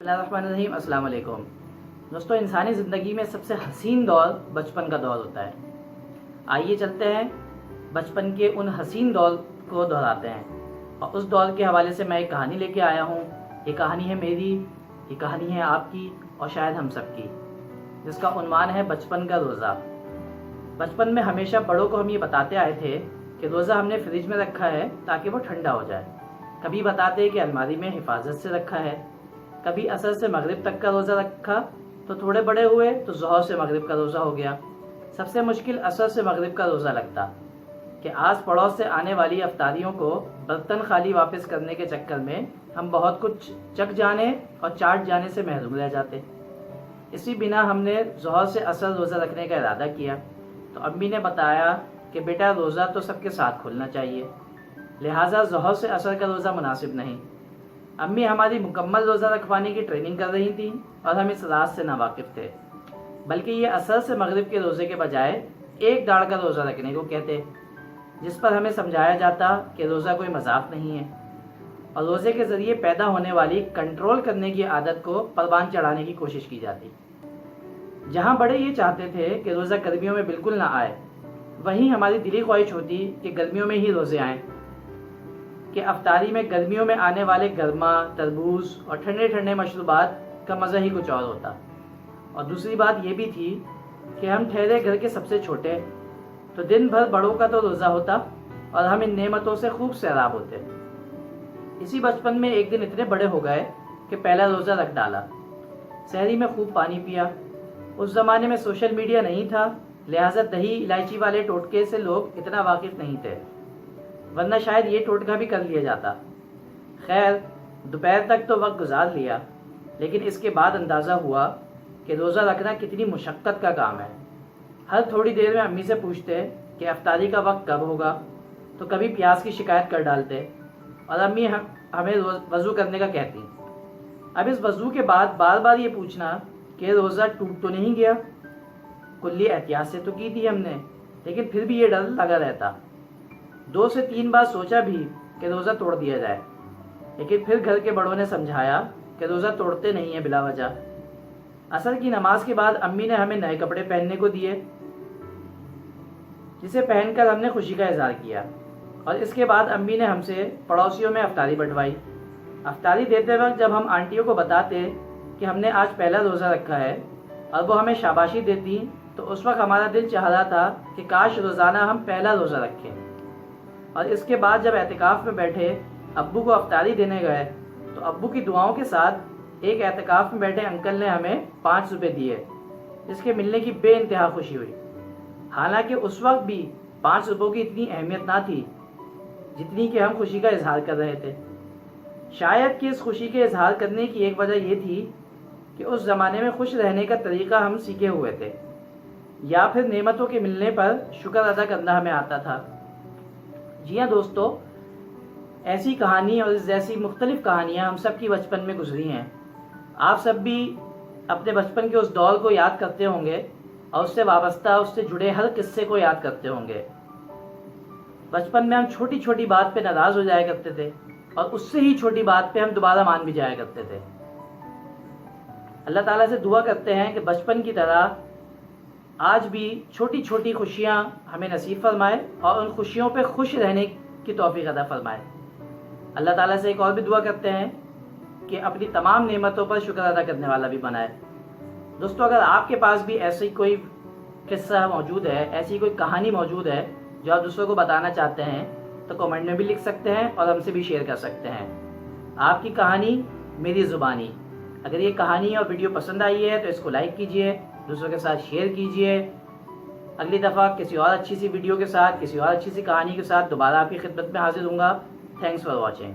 बिस्मिल्लाहिर्रहमानिर्रहीम। अस्सलाम वालेकुम दोस्तों, इंसानी ज़िंदगी में सबसे हसीन दौर बचपन का दौर होता है। आइए चलते हैं बचपन के उन हसीन दौर को दोहराते हैं और उस दौर के हवाले से मैं एक कहानी लेके आया हूँ। ये कहानी है मेरी, ये कहानी है आपकी और शायद हम सबकी, जिसका उन्वान है बचपन का रोज़ा। बचपन में हमेशा बड़ों को हम ये बताते आए थे कि रोज़ा हमने फ्रिज में रखा है ताकि वो ठंडा हो जाए। कभी बताते कि अलमारी में हिफाजत से रखा है, कभी असर से मगरिब तक का रोज़ा रखा तो थोड़े बड़े हुए तो ज़ोहर से मगरिब का रोज़ा हो गया। सबसे मुश्किल असर से मगरिब का रोज़ा लगता कि आस पड़ोस से आने वाली अफ्तारियों को बर्तन खाली वापस करने के चक्कर में हम बहुत कुछ चख जाने और चाट जाने से महरूम रह जाते। इसी बिना हमने ज़ोहर से असर रोज़ा रखने का इरादा किया तो अम्मी ने बताया कि बेटा रोज़ा तो सबके साथ खुलना चाहिए, लिहाजा ज़ोहर से असर का रोज़ा मुनासिब नहीं। अम्मी हमारी मुकम्मल रोज़ा रखवाने की ट्रेनिंग कर रही थी और हम इस राज से नावाकिफ़ थे, बल्कि ये असर से मगरिब के रोज़े के बजाय एक दाढ़ का रोज़ा रखने को कहते, जिस पर हमें समझाया जाता कि रोज़ा कोई मजाक नहीं है और रोज़े के ज़रिए पैदा होने वाली कंट्रोल करने की आदत को परवान चढ़ाने की कोशिश की जाती। जहाँ बड़े ये चाहते थे कि रोज़ा गर्मियों में बिल्कुल ना आए, वहीं हमारी दिली ख्वाहिश होती कि गर्मियों में ही रोज़े आएँ, कि अफ्तारी में गर्मियों में आने वाले गर्मा, तरबूज और ठंडे ठंडे मशरूबात का मज़ा ही कुछ और होता। और दूसरी बात ये भी थी कि हम ठहरे घर के सबसे छोटे, तो दिन भर बड़ों का तो रोज़ा होता और हम इन नेमतों से खूब सैराब होते। इसी बचपन में एक दिन इतने बड़े हो गए कि पहला रोज़ा रख डाला। सहरी में खूब पानी पिया। उस ज़माने में सोशल मीडिया नहीं था, लिहाजा दही इलायची वाले टोटके से लोग इतना वाकिफ़ नहीं थे, वरना शायद ये टोटका भी कर लिया जाता। खैर, दोपहर तक तो वक्त गुजार लिया, लेकिन इसके बाद अंदाज़ा हुआ कि रोज़ा रखना कितनी मुशक्क़त का काम है। हर थोड़ी देर में अम्मी से पूछते कि अफ्तारी का वक्त कब होगा, तो कभी प्याज की शिकायत कर डालते और अम्मी हमें वज़ू करने का कहती। अब इस वज़ू के बाद बार बार ये पूछना कि रोज़ा टूट तो नहीं गया। कुल्ली एहतियात से तो की थी हमने, लेकिन फिर भी ये डर लगा रहता। 2 से 3 बार सोचा भी कि रोज़ा तोड़ दिया जाए, लेकिन फिर घर के बड़ों ने समझाया कि रोज़ा तोड़ते नहीं है बिला वजह। असर की नमाज के बाद अम्मी ने हमें नए कपड़े पहनने को दिए, जिसे पहनकर हमने खुशी का इजहार किया। और इसके बाद अम्मी ने हमसे पड़ोसियों में अफ्तारी बंटवाई। अफ्तारी देते वक्त जब हम आंटियों को बताते कि हमने आज पहला रोज़ा रखा है और वो हमें शाबाशी देती, तो उस वक्त हमारा दिल चाह रहा था कि काश रोज़ाना हम पहला रोज़ा रखें। और इसके बाद जब एहतिकाफ में बैठे अब्बू को अफ्तारी देने गए, तो अब्बू की दुआओं के साथ एक एहतिकाफ में बैठे अंकल ने हमें 5 रुपये दिए, जिसके मिलने की बेइंतहा खुशी हुई। हालांकि उस वक्त भी 5 रुपयों की इतनी अहमियत ना थी जितनी कि हम खुशी का इजहार कर रहे थे। शायद कि इस खुशी के इजहार करने की एक वजह यह थी कि उस ज़माने में खुश रहने का तरीका हम सीखे हुए थे, या फिर नेमतों के मिलने पर शुक्र अदा करना हमें आता था। जी हाँ दोस्तों, ऐसी कहानी और इस जैसी मुख्तलिफ कहानियाँ हम सब की बचपन में गुजरी हैं। आप सब भी अपने बचपन के उस दौर को याद करते होंगे और उससे वाबस्ता, उससे जुड़े हर किस्से को याद करते होंगे। बचपन में हम छोटी छोटी बात पे नाराज़ हो जाया करते थे और उससे ही छोटी बात पे हम दोबारा मान भी जाया करते थे। अल्लाह ताला से दुआ करते हैं कि बचपन की तरह आज भी छोटी छोटी खुशियाँ हमें नसीब फरमाए और उन खुशियों पे खुश रहने की तौफीक अता फरमाए। अल्लाह ताला से एक और भी दुआ करते हैं कि अपनी तमाम नेमतों पर शुक्र अदा करने वाला भी बनाए। दोस्तों, अगर आपके पास भी ऐसी कोई किस्सा मौजूद है, ऐसी कोई कहानी मौजूद है जो आप दूसरों को बताना चाहते हैं, तो कमेंट में भी लिख सकते हैं और हमसे भी शेयर कर सकते हैं। आपकी कहानी मेरी ज़ुबानी। अगर ये कहानी और वीडियो पसंद आई है तो इसको लाइक कीजिए, दूसरों के साथ शेयर कीजिए। अगली दफ़ा किसी और अच्छी सी वीडियो के साथ, किसी और अच्छी सी कहानी के साथ दोबारा आपकी खिदमत में हाजिर होऊंगा। Thanks for watching.